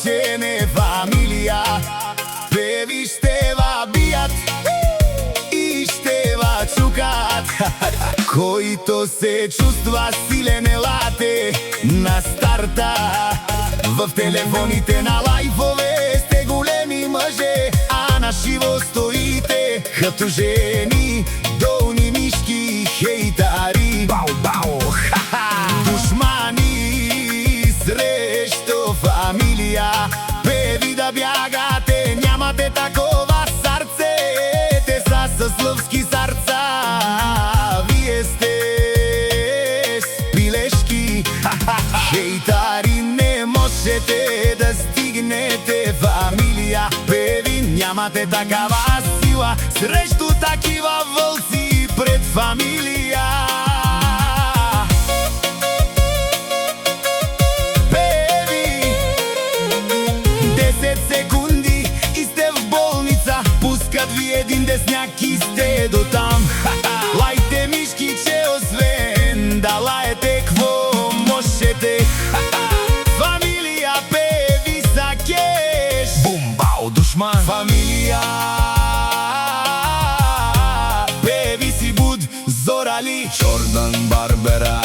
Ceneve familia Pevi Števa bijat I Števa čukat Които се чувства силен елате на старта. В телефоните на лайфове сте големи мъже, а на живо стоите като жени, долни мишки, хейтари. Бау-бау, ха-ха! Душмани срещу фамилия, певи да бягате, нямате такова сърце, те са с лъвски сърца. Вие сте спилешки, хейтари, не можете да стигнете фамилия. Певи, нямате такава сила срещу такива вълци пред фамилия. Певи, 10 секунди и сте в болница, пускат ви един десняк и сте до там. Лайте мишки, че освен да лаете, кво можете. Фамилия Певи са кеш. Бум-бау, душман. Фамилия Певи си буд, Зорали, Джордан Барбера.